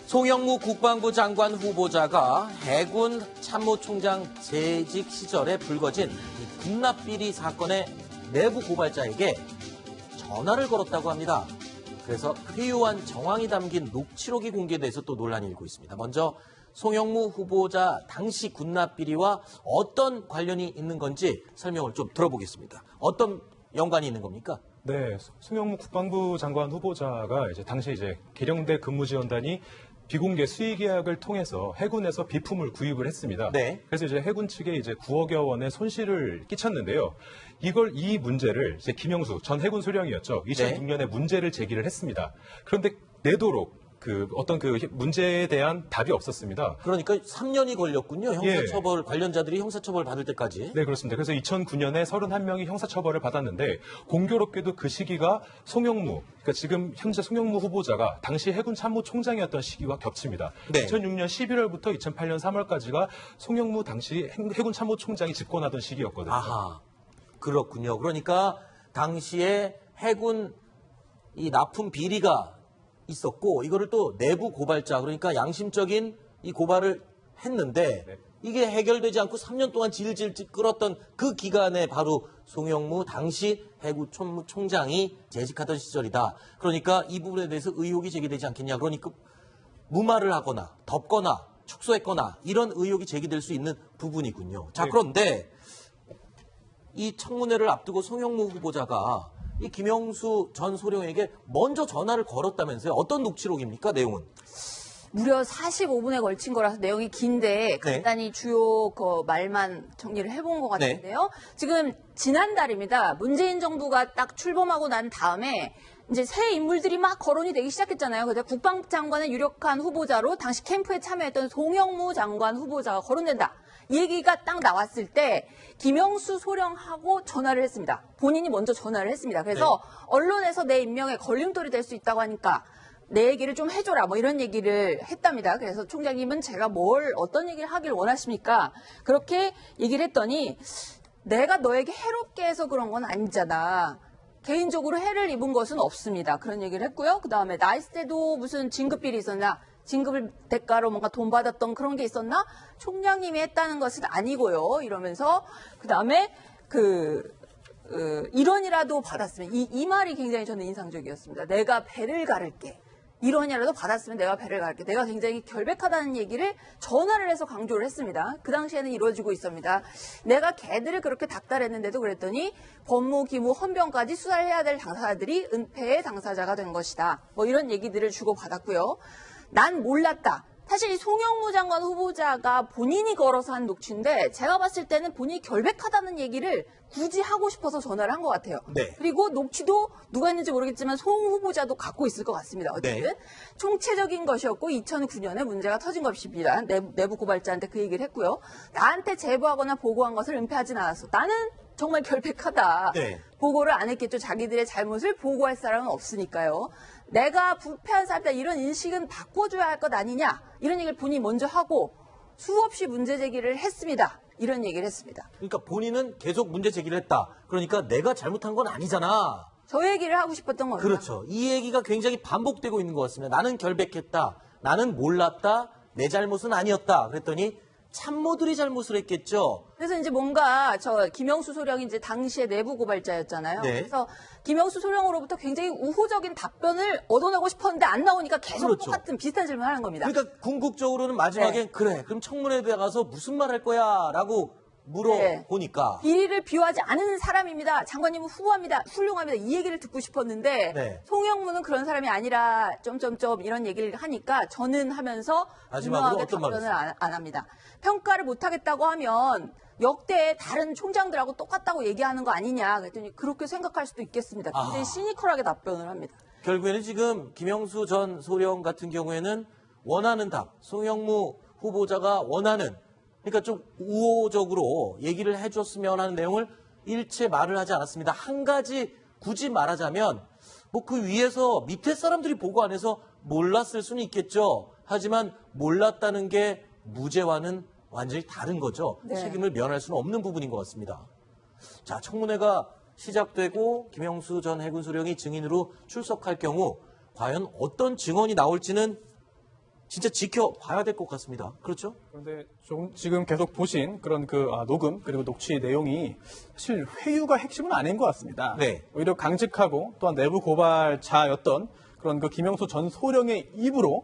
송영무 국방부 장관 후보자가 해군 참모총장 재직 시절에 불거진 이 군납비리 사건의 내부 고발자에게 전화를 걸었다고 합니다. 그래서 회유한 정황이 담긴 녹취록이 공개돼서 또 논란이 일고 있습니다. 먼저 송영무 후보자 당시 군납비리와 어떤 관련이 있는 건지 설명을 좀 들어보겠습니다. 어떤 연관이 있는 겁니까? 네, 송영무 국방부 장관 후보자가 당시 계령대 근무지원단이 비공개 수의계약을 통해서 해군에서 비품을 구입을 했습니다. 네. 그래서 해군 측에 9억여 원의 손실을 끼쳤는데요. 이 문제를 김영수 전 해군 소령이었죠. 2006년에 문제를 제기를 했습니다. 그런데 내도록 어떤 문제에 대한 답이 없었습니다. 그러니까 3년이 걸렸군요. 형사처벌, 관련자들이 형사처벌 받을 때까지. 네, 그렇습니다. 그래서 2009년에 31명이 형사처벌을 받았는데 공교롭게도 그 시기가 그러니까 지금 현재 송영무 후보자가 당시 해군 참모총장이었던 시기와 겹칩니다. 네. 2006년 11월부터 2008년 3월까지가 송영무 당시 해군 참모총장이 집권하던 시기였거든요. 아하, 그렇군요. 그러니까 당시에 해군 이 납품 비리가 있었고 이거를 또 내부 고발자 그러니까 양심적인 이 고발을 했는데 네. 이게 해결되지 않고 3년 동안 질질 끌었던 그 기간에 바로 송영무 당시 해군 참모총장이 재직하던 시절이다. 그러니까 이 부분에 대해서 의혹이 제기되지 않겠냐. 그러니까 무마를 하거나 덮거나 축소했거나 이런 의혹이 제기될 수 있는 부분이군요. 자, 그런데 이 청문회를 앞두고 송영무 후보자가 이 김영수 전 소령에게 먼저 전화를 걸었다면서요. 어떤 녹취록입니까? 내용은? 무려 45분에 걸친 거라서 내용이 긴데 간단히 주요 말만 정리를 해본 것 같은데요. 지금 지난달입니다. 문재인 정부가 딱 출범하고 난 다음에 이제 새 인물들이 막 거론이 되기 시작했잖아요. 그래서 국방장관의 유력한 후보자로 당시 캠프에 참여했던 송영무 장관 후보자가 거론된다. 이 얘기가 딱 나왔을 때 김영수 소령하고 전화를 했습니다. 본인이 먼저 전화를 했습니다. 그래서 언론에서 내 임명에 걸림돌이 될 수 있다고 하니까 내 얘기를 좀 해줘라 뭐 이런 얘기를 했답니다. 그래서 총장님은 제가 어떤 얘기를 하길 원하십니까? 그렇게 얘기를 했더니 내가 너에게 해롭게 해서 그런 건 아니잖아. 개인적으로 해를 입은 것은 없습니다. 그런 얘기를 했고요. 그다음에 나 있을 때도 무슨 진급비리 있었나? 진급을 대가로 뭔가 돈 받았던 그런 게 있었나? 총장님이 했다는 것은 아니고요. 이러면서 그다음에 일원이라도 받았으면 이 말이 굉장히 저는 인상적이었습니다. 내가 배를 가를게. 1원이라도 받았으면 내가 배를 갈게. 내가 굉장히 결백하다는 얘기를 전화를 해서 강조를 했습니다. 그 당시에는 이루어지고 있습니다. 내가 걔들을 그렇게 닥달했는데도 그랬더니 법무, 기무, 헌병까지 수사를 해야 될 당사자들이 은폐의 당사자가 된 것이다. 뭐 이런 얘기들을 주고받았고요. 난 몰랐다. 사실 이 송영무 장관 후보자가 본인이 걸어서 한 녹취인데 제가 봤을 때는 본인이 결백하다는 얘기를 굳이 하고 싶어서 전화를 한 것 같아요. 네. 그리고 녹취도 누가 했는지 모르겠지만 송 후보자도 갖고 있을 것 같습니다. 어쨌든 총체적인 것이었고 2009년에 문제가 터진 것입니다. 내부 고발자한테 그 얘기를 했고요. 나한테 제보하거나 보고한 것을 은폐하진 않았어. 나는 정말 결백하다. 보고를 안 했겠죠. 자기들의 잘못을 보고할 사람은 없으니까요. 내가 부패한 사람이다 이런 인식은 바꿔줘야 할 것 아니냐 이런 얘기를 본인이 먼저 하고 수없이 문제 제기를 했습니다. 이런 얘기를 했습니다. 그러니까 본인은 계속 문제 제기를 했다. 그러니까 내가 잘못한 건 아니잖아. 저 얘기를 하고 싶었던 겁니다. 그렇죠. 이 얘기가 굉장히 반복되고 있는 것 같습니다. 나는 결백했다. 나는 몰랐다. 내 잘못은 아니었다. 그랬더니 참모들이 잘못을 했겠죠. 그래서 이제 뭔가 김영수 소령이 이제 당시에 내부 고발자였잖아요. 그래서 김영수 소령으로부터 굉장히 우호적인 답변을 얻어내고 싶었는데 안 나오니까 계속 똑같은 비슷한 질문을 하는 겁니다. 그러니까 궁극적으로는 마지막엔 그래. 그럼 청문회에 가서 무슨 말 할 거야? 라고 물어보니까. 비리를 비호하지 않은 사람입니다. 장관님은 후보합니다. 훌륭합니다. 이 얘기를 듣고 싶었는데 송영무는 그런 사람이 아니라 점점점 이런 얘기를 하니까 저는 하면서 분명하게 답변을 안 합니다. 평가를 못하겠다고 하면 역대 다른 총장들하고 똑같다고 얘기하는 거 아니냐 그랬더니 그렇게 생각할 수도 있겠습니다. 굉장히 시니컬하게 답변을 합니다. 결국에는 지금 김영수 전 소령 같은 경우에는 원하는 답, 송영무 후보자가 원하는 그러니까 좀 우호적으로 얘기를 해줬으면 하는 내용을 일체 말을 하지 않았습니다. 한 가지 굳이 말하자면 뭐 그 위에서 밑에 사람들이 보고 안 해서 몰랐을 수는 있겠죠. 하지만 몰랐다는 게 무죄와는 완전히 다른 거죠. 책임을 면할 수는 없는 부분인 것 같습니다. 자, 청문회가 시작되고 김영수 전 해군소령이 증인으로 출석할 경우 과연 어떤 증언이 나올지는 진짜 지켜봐야 될 것 같습니다. 그렇죠? 그런데 지금 계속 보신 그런 녹음 그리고 녹취 내용이 사실 회유가 핵심은 아닌 것 같습니다. 네. 오히려 강직하고 또한 내부 고발자였던 그런 김영수 전 소령의 입으로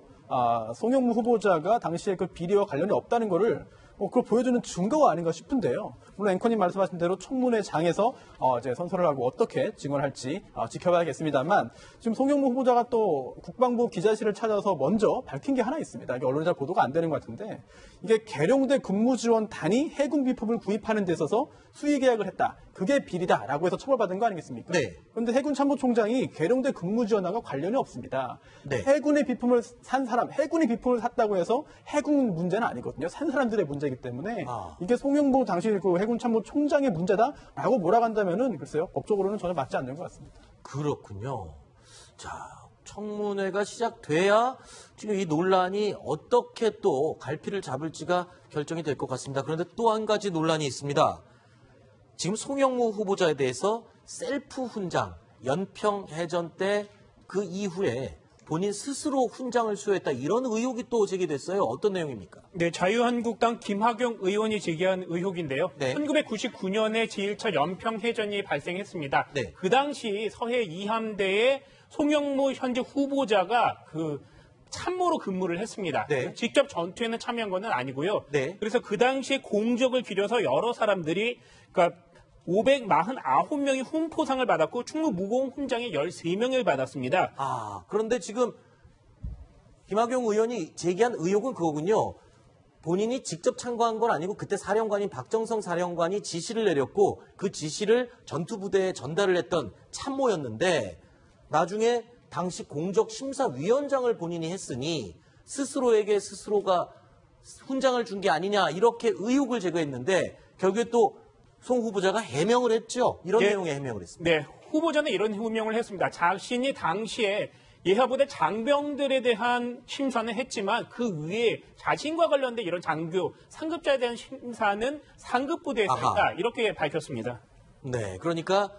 송영무 후보자가 당시에 그 비리와 관련이 없다는 거를 그걸 보여주는 증거가 아닌가 싶은데요. 물론 앵커님 말씀하신 대로 청문회 장에서 이제 선서를 하고 어떻게 증언할지 지켜봐야겠습니다만 지금 송영무 후보자가 또 국방부 기자실을 찾아서 먼저 밝힌 게 하나 있습니다. 이게 언론에 잘 보도가 안 되는 것 같은데 이게 계룡대 근무지원단이 해군 비품을 구입하는 데 있어서 수의 계약을 했다. 그게 비리다라고 해서 처벌받은 거 아니겠습니까? 네. 그런데 해군 참모총장이 계룡대 근무지원단과 관련이 없습니다. 네. 해군의 비품을 산 사람, 해군이 비품을 샀다고 해서 해군 문제는 아니거든요. 산 사람들의 문제이기 때문에 이게 송영무 당시 그 해군 참모총장의 문제다라고 몰아간다면은 글쎄요, 법적으로는 전혀 맞지 않는 것 같습니다. 그렇군요. 자, 청문회가 시작돼야 지금 이 논란이 어떻게 또 갈피를 잡을지가 결정이 될 것 같습니다. 그런데 또 한 가지 논란이 있습니다. 지금 송영무 후보자에 대해서 셀프 훈장, 연평해전 때 그 이후에 본인 스스로 훈장을 수여했다 이런 의혹이 또 제기됐어요. 어떤 내용입니까? 네, 자유한국당 김학용 의원이 제기한 의혹인데요. 네. 1999년에 제1차 연평해전이 발생했습니다. 네. 그 당시 서해 2함대에 송영무 현재 후보자가 참모로 근무를 했습니다. 네. 직접 전투에는 참여한 건 아니고요. 네. 그래서 그 당시에 공적을 기려서 여러 사람들이 549명이 훈포상을 받았고 충무 무공 훈장에 13명을 받았습니다. 그런데 지금 김학용 의원이 제기한 의혹은 그거군요. 본인이 직접 참가한 건 아니고 그때 사령관인 박정성 사령관이 지시를 내렸고 그 지시를 전투부대에 전달을 했던 참모였는데 나중에 당시 공적심사위원장을 본인이 했으니 스스로에게 스스로가 훈장을 준 게 아니냐 이렇게 의혹을 제기했는데 결국에 또 송 후보자가 해명을 했죠. 이런 네. 내용의 해명을 했습니다. 네, 후보자는 이런 해명을 했습니다. 자신이 당시에 예하부대 장병들에 대한 심사는 했지만 그 위에 자신과 관련된 이런 장교, 상급자에 대한 심사는 상급부대에서 했다. 이렇게 밝혔습니다. 네, 그러니까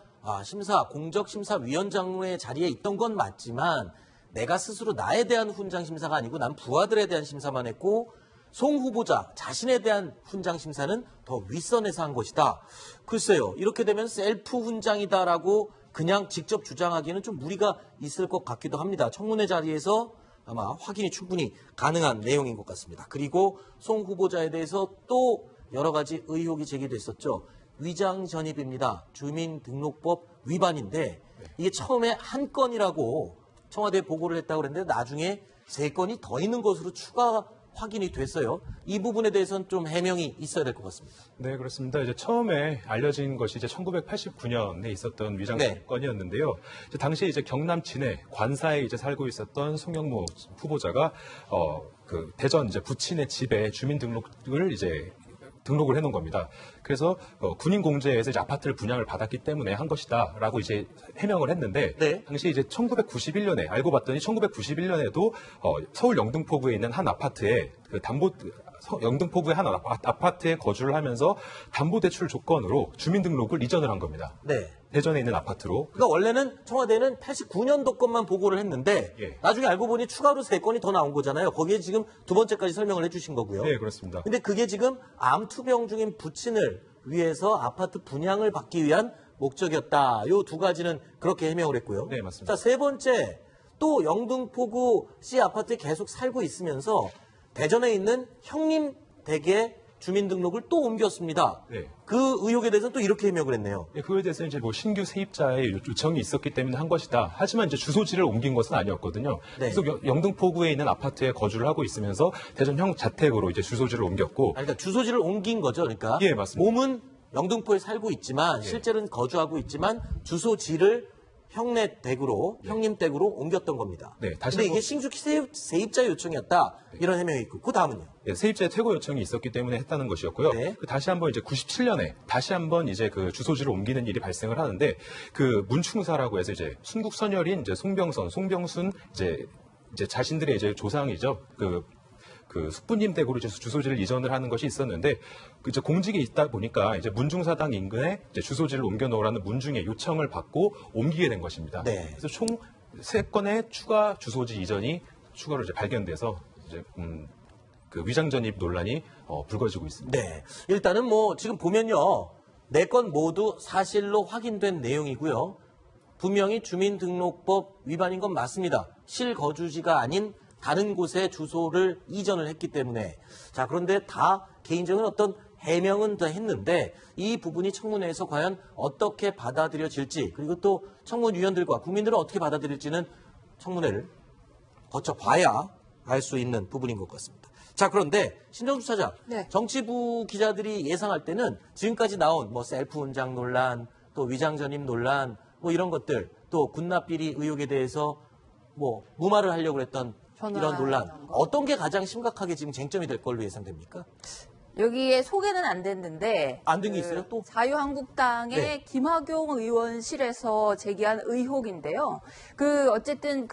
공적심사위원장의 자리에 있던 건 맞지만 내가 스스로 나에 대한 훈장 심사가 아니고 난 부하들에 대한 심사만 했고 송 후보자 자신에 대한 훈장 심사는 더 윗선에서 한 것이다. 글쎄요, 이렇게 되면 셀프 훈장이다라고 그냥 직접 주장하기에는 좀 무리가 있을 것 같기도 합니다. 청문회 자리에서 아마 확인이 충분히 가능한 내용인 것 같습니다. 그리고 송 후보자에 대해서 또 여러 가지 의혹이 제기됐었죠. 위장 전입입니다. 주민등록법 위반인데 이게 처음에 한 건이라고 청와대에 보고를 했다고 그랬는데 나중에 3건이 더 있는 것으로 추가 확인이 됐어요. 이 부분에 대해서는 좀 해명이 있어야 될 것 같습니다. 네, 그렇습니다. 이제 처음에 알려진 것이 이제 1989년에 있었던 위장 네. 건이었는데요. 이제 당시에 이제 경남 진해 관사에 이제 살고 있었던 송영무 후보자가 대전 이제 부친의 집에 주민등록을 이제 등록을 해놓은 겁니다. 그래서 군인 공제에서 이제 아파트를 분양을 받았기 때문에 한 것이다라고 이제 해명을 했는데 네. 당시 이제 1991년에 알고 봤더니 1991년에도 서울 영등포구에 있는 한 아파트에 영등포구의 한 아파트에 거주를 하면서 담보대출 조건으로 주민등록을 이전을 한 겁니다. 네. 대전에 있는 아파트로. 그러니까 원래는 청와대는 89년도 것만 보고를 했는데 예. 나중에 알고 보니 추가로 3건이 더 나온 거잖아요. 거기에 지금 두 번째까지 설명을 해주신 거고요. 네, 그렇습니다. 근데 그게 지금 암투병 중인 부친을 위해서 아파트 분양을 받기 위한 목적이었다. 요 두 가지는 그렇게 해명을 했고요. 네, 맞습니다. 자, 3번째 또 영등포구 C 아파트에 계속 살고 있으면서 대전에 있는 형님 댁에 주민등록을 또 옮겼습니다. 네. 그 의혹에 대해서는 또 이렇게 해명을 했네요. 예, 그거에 대해서는 이제 신규 세입자의 요청이 있었기 때문에 한 것이다. 하지만 이제 주소지를 옮긴 것은 아니었거든요. 네. 그래서 영등포구에 있는 아파트에 거주를 하고 있으면서 대전형 자택으로 이제 주소지를 옮겼고. 그러니까 주소지를 옮긴 거죠. 그러니까 예, 맞습니다. 몸은 영등포에 살고 있지만 실제로는 거주하고 있지만 주소지를 형네 댁으로 형님 댁으로 옮겼던 겁니다. 네, 다시 근데 한번- 이게 신규 세입자 요청이었다. 이런 해명이 있고 그 다음은요. 예, 세입자의 퇴거 요청이 있었기 때문에 했다는 것이었고요. 네. 다시 한번 이제 97년에 다시 한번 이제 그 주소지를 옮기는 일이 발생을 하는데 그 문충사라고 해서 이제 순국선열인 이제 송병순 이제 자신들의 이제 조상이죠. 그 숙부님 댁으로 이제 주소지를 이전을 하는 것이 있었는데 이제 공직이 있다 보니까 이제 문중사당 인근에 이제 주소지를 옮겨 놓으라는 문중의 요청을 받고 옮기게 된 것입니다. 네. 그래서 총 3건의 추가 주소지 이전이 추가로 이제 발견돼서 이제 그 위장 전입 논란이 불거지고 있습니다. 네. 일단은 뭐 지금 보면요. 4건 모두 사실로 확인된 내용이고요. 분명히 주민등록법 위반인 건 맞습니다. 실거주지가 아닌 다른 곳에 주소를 이전을 했기 때문에. 자, 그런데 다 개인적인 어떤 해명은 다 했는데 이 부분이 청문회에서 과연 어떻게 받아들여질지, 그리고 또 청문위원들과 국민들은 어떻게 받아들일지는 청문회를 거쳐봐야 알 수 있는 부분인 것 같습니다. 자, 그런데 신정수 차장, 네. 정치부 기자들이 예상할 때는 지금까지 나온 뭐 셀프 훈장 논란, 또 위장 전입 논란, 뭐 이런 것들, 또 군납비리 의혹에 대해서 뭐 무마를 하려고 했던 이런 논란, 이런 거. 어떤 게 가장 심각하게 지금 쟁점이 될 걸로 예상됩니까? 여기에 소개는 안 됐는데 안 된 게 있어요, 또? 자유한국당의 네. 김학용 의원실에서 제기한 의혹인데요. 어쨌든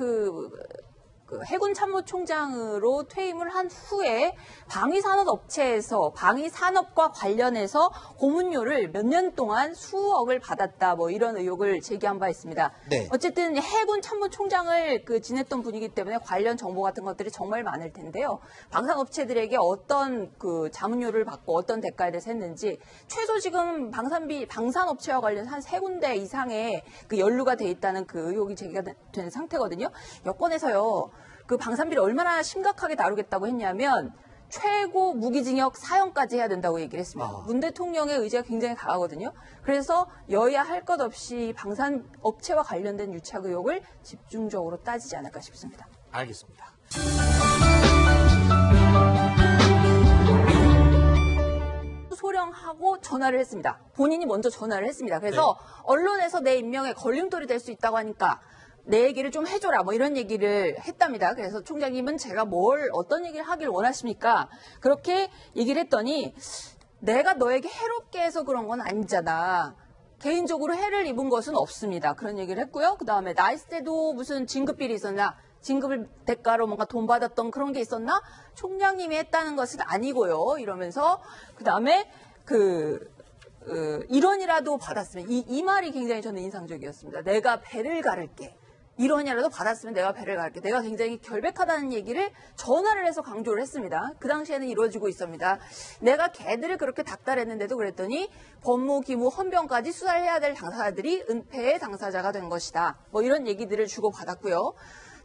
해군 참모총장으로 퇴임을 한 후에 방위산업업체에서 방위산업과 관련해서 고문료를 몇 년 동안 수억을 받았다, 뭐 이런 의혹을 제기한 바 있습니다. 네. 어쨌든 해군 참모총장을 지냈던 분이기 때문에 관련 정보 같은 것들이 정말 많을 텐데요. 방산업체들에게 어떤 자문료를 받고 어떤 대가에 대해서 했는지, 최소 지금 방산업체와 관련해서 한 3군데 이상의 연루가 돼 있다는 의혹이 제기가 된 상태거든요. 여권에서요, 방산비를 얼마나 심각하게 다루겠다고 했냐면 최고 무기징역 4년까지 해야 된다고 얘기를 했습니다. 문 대통령의 의지가 굉장히 강하거든요. 그래서 여야 할 것 없이 방산업체와 관련된 유착 의혹을 집중적으로 따지지 않을까 싶습니다. 알겠습니다. 소령하고 전화를 했습니다. 본인이 먼저 전화를 했습니다. 그래서 언론에서 내 임명에 걸림돌이 될 수 있다고 하니까 내 얘기를 좀 해줘라, 뭐 이런 얘기를 했답니다. 그래서 총장님은 제가 어떤 얘기를 하길 원하십니까? 그렇게 얘기를 했더니, 내가 너에게 해롭게 해서 그런 건 아니잖아. 개인적으로 해를 입은 것은 없습니다. 그런 얘기를 했고요. 그 다음에 나 있을 때도 무슨 진급비리 있었나? 진급을 대가로 뭔가 돈 받았던 그런 게 있었나? 총장님이 했다는 것은 아니고요. 이러면서 그 다음에 1원이라도 받았으면, 이 말이 굉장히 저는 인상적이었습니다. 내가 배를 가를게. 1원이라도 받았으면 내가 배를 갈게. 내가 굉장히 결백하다는 얘기를 전화를 해서 강조를 했습니다. 그 당시에는 이루어지고 있습니다. 내가 걔들을 그렇게 닥달했는데도 그랬더니 법무, 기무, 헌병까지 수사를 해야 될 당사자들이 은폐의 당사자가 된 것이다. 뭐 이런 얘기들을 주고받았고요.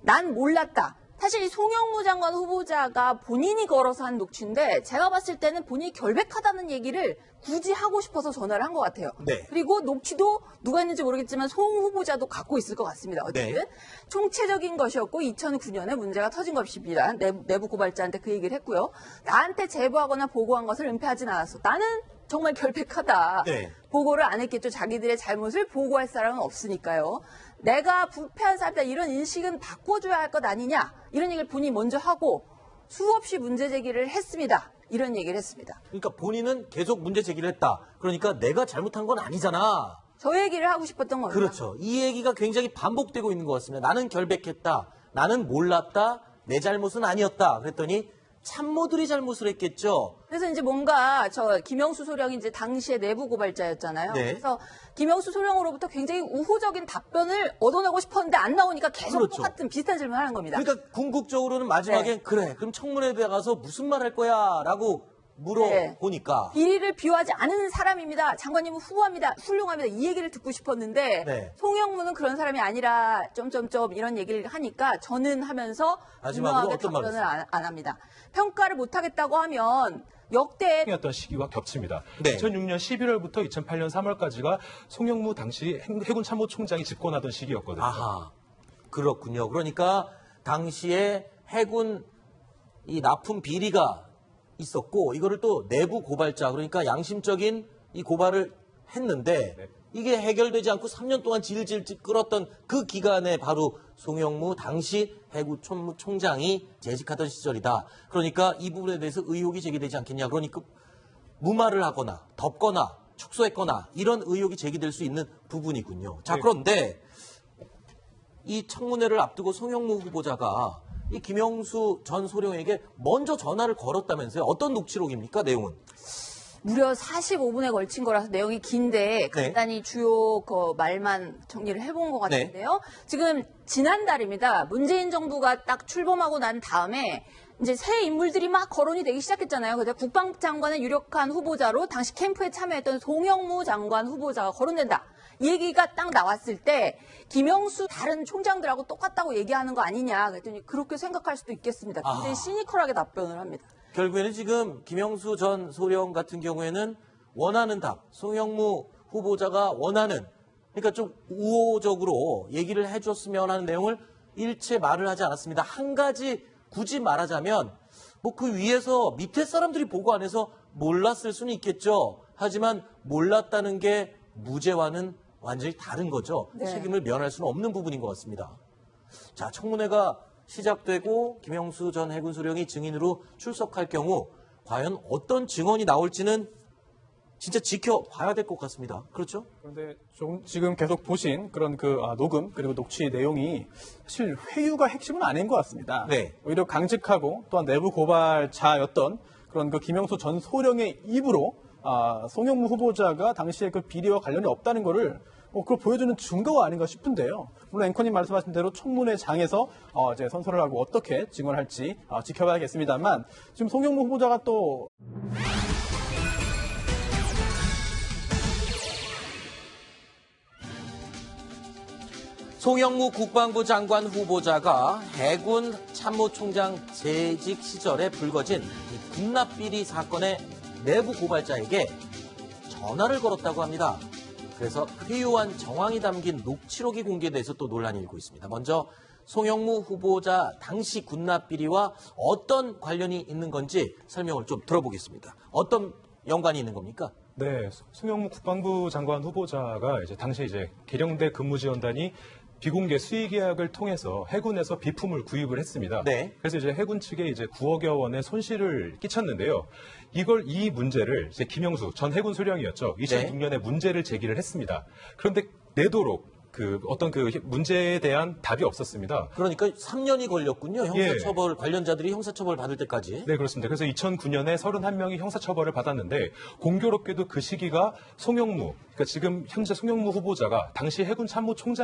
난 몰랐다. 사실 이 송영무 장관 후보자가 본인이 걸어서 한 녹취인데 제가 봤을 때는 본인이 결백하다는 얘기를 굳이 하고 싶어서 전화를 한 것 같아요. 네. 그리고 녹취도 누가 했는지 모르겠지만 송 후보자도 갖고 있을 것 같습니다. 어쨌든 네. 총체적인 것이었고 2009년에 문제가 터진 것입니다. 내부 고발자한테 그 얘기를 했고요. 나한테 제보하거나 보고한 것을 은폐하진 않았어. 나는 정말 결백하다. 네. 보고를 안 했겠죠. 자기들의 잘못을 보고할 사람은 없으니까요. 내가 부패한 사람이다, 이런 인식은 바꿔줘야 할 것 아니냐, 이런 얘기를 본인이 먼저 하고 수없이 문제 제기를 했습니다. 이런 얘기를 했습니다. 그러니까 본인은 계속 문제 제기를 했다. 그러니까 내가 잘못한 건 아니잖아. 저 얘기를 하고 싶었던 겁니다. 그렇죠. 이 얘기가 굉장히 반복되고 있는 것 같습니다. 나는 결백했다. 나는 몰랐다. 내 잘못은 아니었다. 그랬더니 참모들이 잘못을 했겠죠. 그래서 이제 뭔가 김영수 소령이 이제 당시에 내부 고발자였잖아요. 네. 그래서 김영수 소령으로부터 굉장히 우호적인 답변을 얻어내고 싶었는데 안 나오니까 계속 그렇죠. 똑같은 비슷한 질문을 하는 겁니다. 그러니까 궁극적으로는 마지막엔 네. 그래. 그럼 청문회에 가서 무슨 말 할 거야? 라고 물어보니까. 비리를 비호하지 않은 사람입니다. 장관님은 후보합니다. 훌륭합니다. 이 얘기를 듣고 싶었는데 네. 송영무는 그런 사람이 아니라 이런 얘기를 하니까 저는 하면서 마지막으로 분명하게 어떤 말을 답변을 안 합니다. 평가를 못하겠다고 하면 역대 였던 시기와 겹칩니다. 네. 2006년 11월부터 2008년 3월까지가 송영무 당시 해군 참모총장이 집권하던 시기였거든요. 아하. 그렇군요. 그러니까 당시에 해군 이 납품 비리가 있었고 이거를 또 내부 고발자, 그러니까 양심적인 이 고발을 했는데 네. 이게 해결되지 않고 3년 동안 질질 끌었던 그 기간에 바로 송영무 당시 해군 총장이 재직하던 시절이다. 그러니까 이 부분에 대해서 의혹이 제기되지 않겠냐. 그러니까 무마를 하거나 덮거나 축소했거나 이런 의혹이 제기될 수 있는 부분이군요. 자, 네. 그런데 이 청문회를 앞두고 송영무 후보자가 이 김영수 전 소령에게 먼저 전화를 걸었다면서요. 어떤 녹취록입니까, 내용은? 무려 45분에 걸친 거라서 내용이 긴데 간단히 주요 말만 정리를 해본 것 같은데요. 지금 지난달입니다. 문재인 정부가 딱 출범하고 난 다음에 이제 새 인물들이 막 거론이 되기 시작했잖아요. 그래서 국방장관의 유력한 후보자로 당시 캠프에 참여했던 송영무 장관 후보자가 거론된다. 이 얘기가 딱 나왔을 때 김영수 다른 총장들하고 똑같다고 얘기하는 거 아니냐 그랬더니 그렇게 생각할 수도 있겠습니다. 굉장히 시니컬하게 답변을 합니다. 결국에는 지금 김영수 전 소령 같은 경우에는 원하는 답, 송영무 후보자가 원하는, 그러니까 좀 우호적으로 얘기를 해줬으면 하는 내용을 일체 말을 하지 않았습니다. 한 가지 굳이 말하자면 뭐 그 위에서 밑에 사람들이 보고 안 해서 몰랐을 수는 있겠죠. 하지만 몰랐다는 게 무죄와는 완전히 다른 거죠. 네. 책임을 면할 수는 없는 부분인 것 같습니다. 자, 청문회가 시작되고 김영수 전 해군소령이 증인으로 출석할 경우 과연 어떤 증언이 나올지는 진짜 지켜봐야 될 것 같습니다. 그렇죠? 그런데 지금 계속 보신 그런 녹음 그리고 녹취 내용이 사실 회유가 핵심은 아닌 것 같습니다. 네. 오히려 강직하고 또한 내부 고발자였던 그런 김영수 전 소령의 입으로 송영무 후보자가 당시에 그 비리와 관련이 없다는 거를 그걸 보여주는 증거가 아닌가 싶은데요. 물론 앵커님 말씀하신 대로 청문회장에서 이제 선서를 하고 어떻게 증언할지 지켜봐야겠습니다만 지금 송영무 후보자가 또 송영무 국방부 장관 후보자가 해군 참모총장 재직 시절에 불거진 이 군납비리 사건의 내부 고발자에게 전화를 걸었다고 합니다. 그래서 회유한 정황이 담긴 녹취록이 공개돼서 또 논란이 일고 있습니다. 먼저 송영무 후보자 당시 군납비리와 어떤 관련이 있는 건지 설명을 좀 들어보겠습니다. 어떤 연관이 있는 겁니까? 네, 송영무 국방부 장관 후보자가 이제 당시 이제 계령대 근무지원단이 비공개 수의 계약을 통해서 해군에서 비품을 구입을 했습니다. 네. 그래서 이제 해군 측에 이제 9억여 원의 손실을 끼쳤는데요. 이 문제를 이제 김영수 전 해군 소령이었죠. 2006년에 문제를 제기를 했습니다. 그런데 내도록 어떤 문제에 대한 답이 없었습니다. 그러니까 3년이 걸렸군요. 형사처벌, 관련자들이 형사처벌 받을 때까지. 네, 그렇습니다. 그래서 2009년에 31명이 형사처벌을 받았는데 공교롭게도 그 시기가 송영무, 그러니까 지금 현재 송영무 후보자가 당시 해군 참모총장